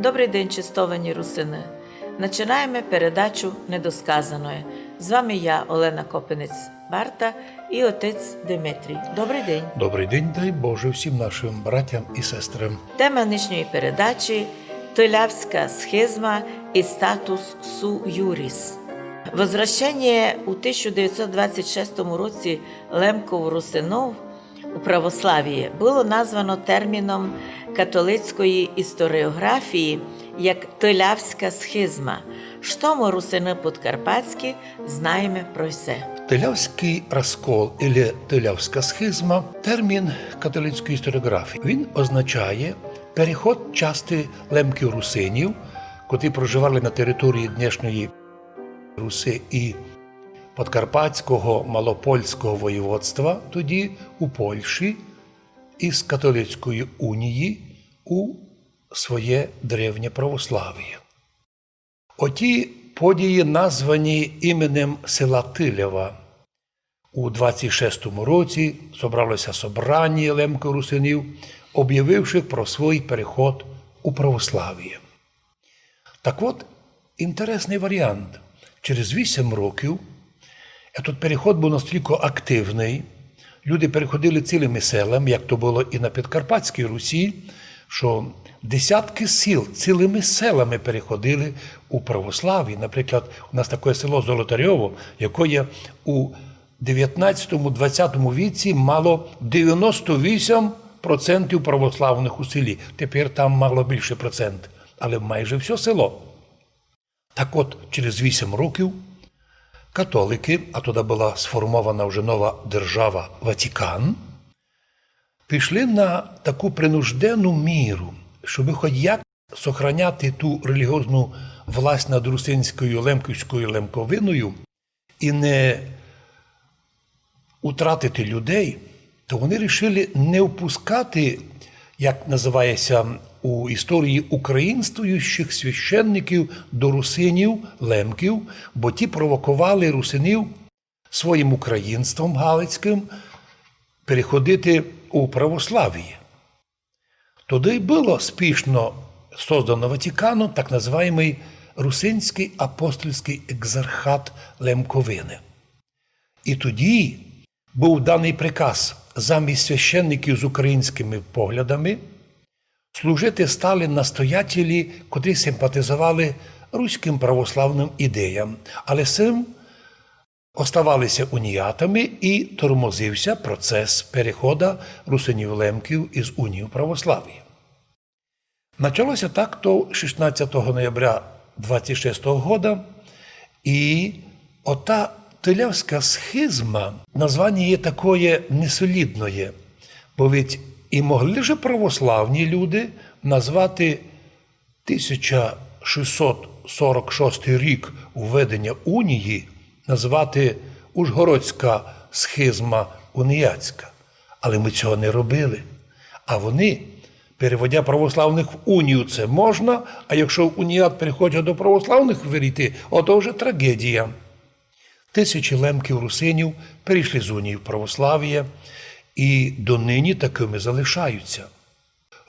Добрий день, чистовані русини! Починаємо передачу «Недосказаної». З вами я, Олена Копинець-Барта і отець Димитрій. Добрий день! Добрий день, дай Боже всім нашим братям і сестрам. Тема нинішньої передачі – Тилявська схизма і статус су юріс. Возвращення у 1926 році лемков-русинов у православії було названо терміном католицької історіографії як Тилявська схизма. Що ми, русини подкарпатські, знаємо про це. Тилявський розкол або Тилявська схизма – термін католицької історіографії. Він означає переход частини лемків-русинів, котрі проживали на території днішньої Руси і Подкарпатського, Малопольського воєводства, тоді у Польщі, із католицької унії у своє древнє православ'я. Оті події названі іменем села Тилява. У 26-му році зібралося собрання лемків-русинів, об'явивши про свій переход у православ'я. Так от, інтересний варіант. Через 8 років тут переход був настільки активний, люди переходили цілими селами, як то було і на Підкарпатській Русі, що десятки сіл цілими селами переходили у православ'я. Наприклад, у нас таке село Золотарьово, яке у 19-20 віці мало 98% православних у селі. Тепер там мало більше процент, але майже все село. Так от, через 8 років католики, а тоді була сформована вже нова держава Ватикан, пішли на таку принуждену міру, щоб хоч як сохраняти ту релігіозну власть над русинською лемківською лемковиною і не утратити людей, то вони вирішили не впускати, як називається у історії, українствуючих священників до русинів, лемків, бо ті провокували русинів своїм українством галицьким переходити у православ'я. Тоді було спішно создано Ватиканом так називаємий Русинський апостольський екзархат Лемковини. І тоді був даний приказ замість священників з українськими поглядами служити стали настоятелі, котрі симпатизували руським православним ідеям, але цим оставалися уніятами і тормозився процес переходу русинів-лемків із унії православ'я. Почалося так то 16 ноября 26 года, і ота Тилявська схизма, названня є такое несолідне, бо ведь і могли ж православні люди назвати 1646 рік введення унії, назвати Ужгородська схизма уніяцька. Але ми цього не робили. А вони, переводя православних в унію, це можна, а якщо уніят переходить до православних вірити, ото вже трагедія. Тисячі лемків-русинів перейшли з унії в православ'я, і донині такими залишаються.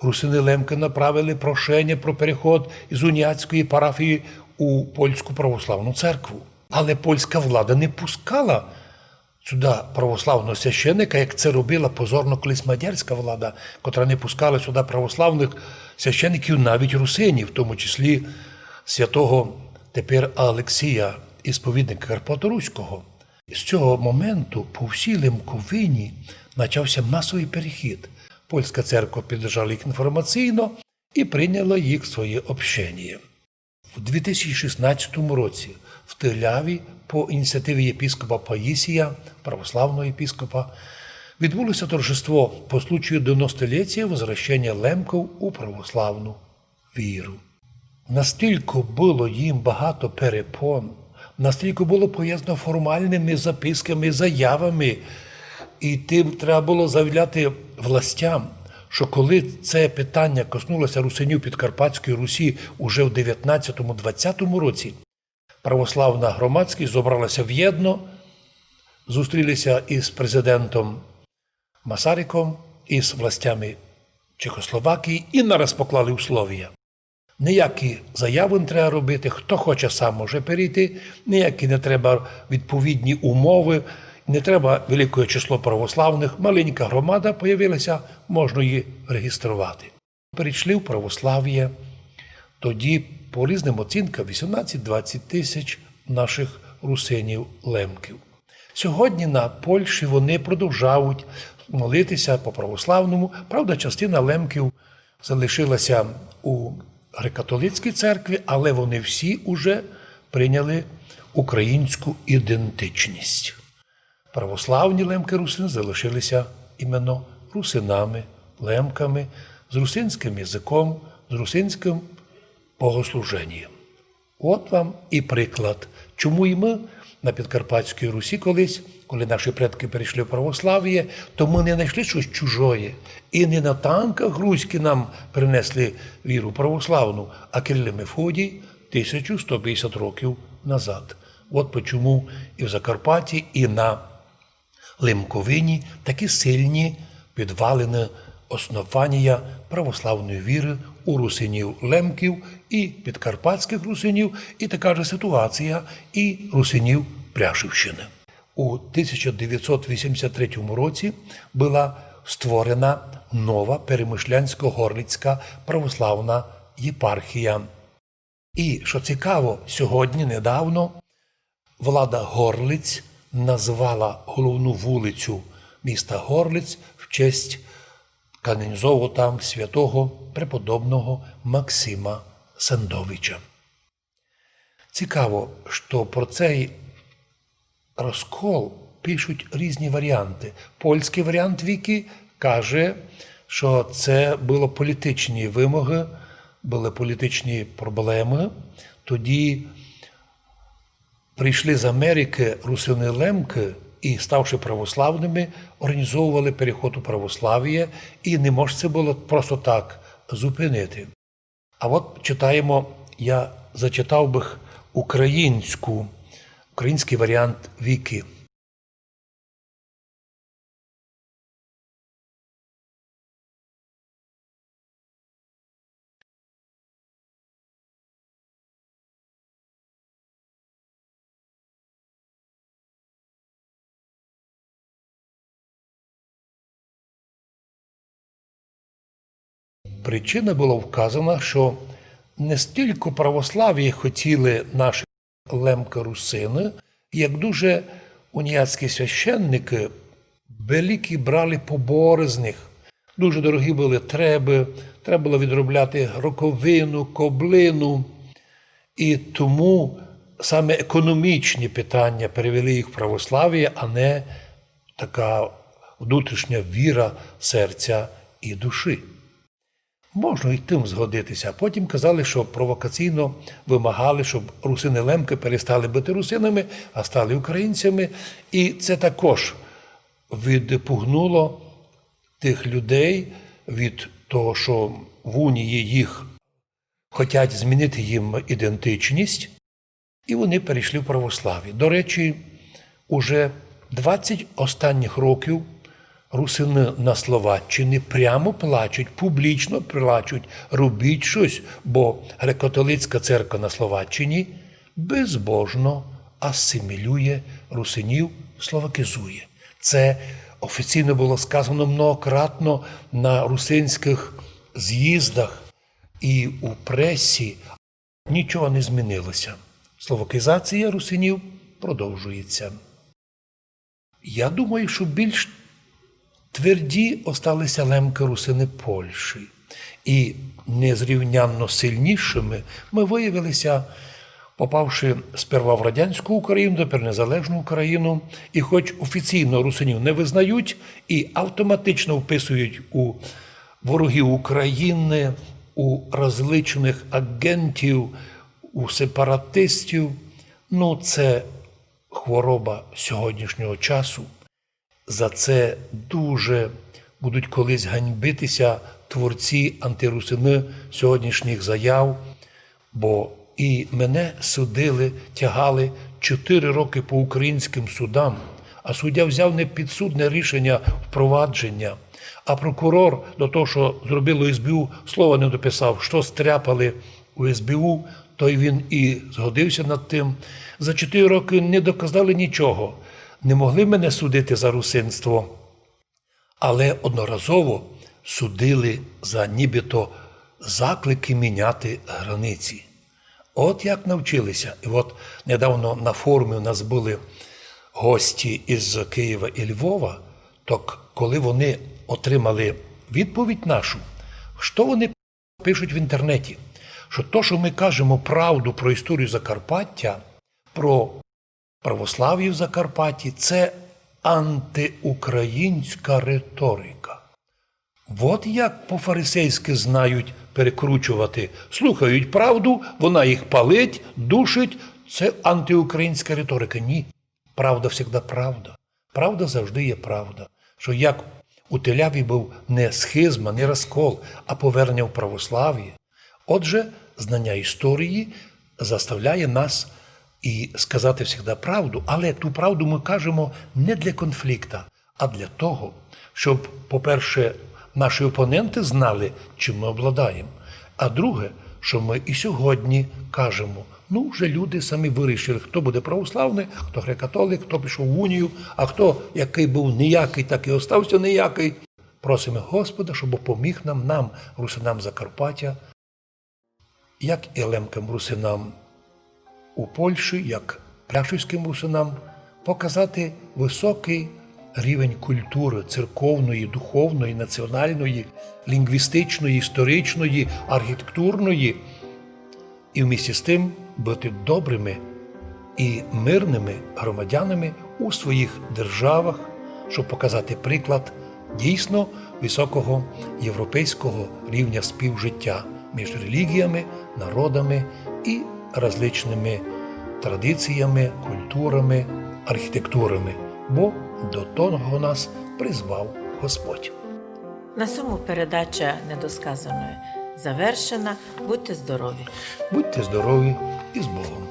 Русини-лемки направили прошення про переход із уніатської парафії у Польську православну церкву. Але польська влада не пускала сюди православного священника, як це робила позорно колись мадярська влада, котра не пускала сюди православних священиків, навіть русинів, в тому числі святого тепер Алексія, ісповідника Карпаторуського. З цього моменту по всій Лемковині почався масовий перехід. Польська церква підтримала їх інформаційно і прийняла їх в своє общення. У 2016 році в Тиляві по ініціативі єпископа Паїсія, православного єпископа, відбулося торжество по случаю 90-ліття возвращення лемків у православну віру. Настільки було їм багато перепон, настільки було пов'язано формальними записками, заявами, і тим треба було заявляти властям, що коли це питання коснулося русинів Підкарпатської Русі уже в 19-20 році, православна громадськість зібралася в'єдно, зустрілися із президентом Масариком, із властями Чехословакії і нараз поклали условия. Ніякі заяви не треба робити, хто хоче сам може перейти, ніякі не треба відповідні умови, не треба велике число православних, маленька громада появилася, можна її реєструвати. Перейшли в православ'я, тоді по різним оцінкам 18-20 тисяч наших русинів-лемків. Сьогодні на Польщі вони продовжують молитися по православному, правда, частина лемків залишилася у греко-католицькій церкві, але вони всі вже прийняли українську ідентичність. Православні лемки-русини залишилися іменно русинами, лемками, з русинським язиком, з русинським богослуженням. От вам і приклад, чому і ми на Підкарпатській Русі колись, коли наші предки перейшли в православ'я, то ми не знайшли щось чужое. І не на танках руські нам принесли віру православну, а Кирил і Мефодій 1150 років назад. От чому і в Закарпатті, і на Лемковині такі сильні підвалини основання православної віри у русинів-лемків і підкарпатських русинів, і така ж ситуація і русинів Пряшівщини. У 1983 році була створена нова Перемишлянсько-Горлицька православна єпархія. І, що цікаво, сьогодні, недавно, влада Горлиць назвала головну вулицю міста Горлиць в честь канонізованого там святого преподобного Максима Сандовича. Цікаво, що про цей розкол пишуть різні варіанти. Польський варіант Віки каже, що це були політичні вимоги, були політичні проблеми. Тоді прийшли з Америки русини-лемки і, ставши православними, організовували переход у православ'я, і не може це було просто так зупинити. А от читаємо, я зачитав би український варіант Віки. Причина була вказана, що не стільки православ'я хотіли наші лемки-русини, як дуже уніатські священники великі брали побори з них. Дуже дорогі були треба було відробляти роковину, коблину. І тому саме економічні питання перевели їх в православ'я, а не така внутрішня віра серця і душі. Можна і тим згодитися. Потім казали, що провокаційно вимагали, щоб русини-лемки перестали бути русинами, а стали українцями. І це також відпугнуло тих людей від того, що в унії їх хочуть змінити їм ідентичність, і вони перейшли в православ'я. До речі, уже 20 останніх років русини на Словаччині прямо плачуть, публічно плачуть, робіть щось, бо греко-католицька церква на Словаччині безбожно асимілює русинів, словакизує. Це офіційно було сказано многократно на русинських з'їздах і у пресі. Нічого не змінилося. Словакизація русинів продовжується. Я думаю, що більш тверді осталися лемки-русини Польщі. І незрівнянно сильнішими ми виявилися, попавши сперва в радянську Україну, тепер незалежну Україну, і хоч офіційно русинів не визнають і автоматично вписують у ворогів України, у розличних агентів, у сепаратистів, це хвороба сьогоднішнього часу. За це дуже будуть колись ганьбитися творці антирусини сьогоднішніх заяв, бо і мене судили, тягали 4 роки по українським судам, а суддя взяв непідсудне рішення впровадження, а прокурор до того, що зробило СБУ, слова не дописав, що стряпали у СБУ, то й він і згодився над тим. За 4 роки не доказали нічого. Не могли мене судити за русинство, але одноразово судили за нібито заклики міняти границі. От як навчилися. І от недавно на форумі у нас були гості із Києва і Львова, то коли вони отримали відповідь нашу, що вони пишуть в інтернеті? Що то, що ми кажемо правду про історію Закарпаття, про православ'я в Закарпатті, це антиукраїнська риторика. От як по-фарисейськи знають перекручувати. Слухають правду, вона їх палить, душить. Це антиукраїнська риторика. Ні. Правда завжди правда. Правда завжди є правда. Що як у Теляві був не схизма, не розкол, а повернення в православ'я. Отже, знання історії заставляє нас і сказати завжди правду, але ту правду ми кажемо не для конфлікту, а для того, щоб, по-перше, наші опоненти знали, чим ми обладаємо. А друге, що ми і сьогодні кажемо, ну, вже люди самі вирішили, хто буде православний, хто греко-католик, хто пішов в унію, а хто, який був ніякий, так і остався ніякий. Просимо Господа, щоб допоміг нам, русинам Закарпаття, як і лемким русинам у Польщі, як пляшівським русинам, показати високий рівень культури церковної, духовної, національної, лінгвістичної, історичної, архітектурної, і вмісті з тим бути добрими і мирними громадянами у своїх державах, щоб показати приклад дійсно високого європейського рівня співжиття між релігіями, народами і различними традиціями, культурами, архітектурами, бо до того нас призвав Господь. На цьому передача недосказаної завершена. Будьте здорові! Будьте здорові і з Богом!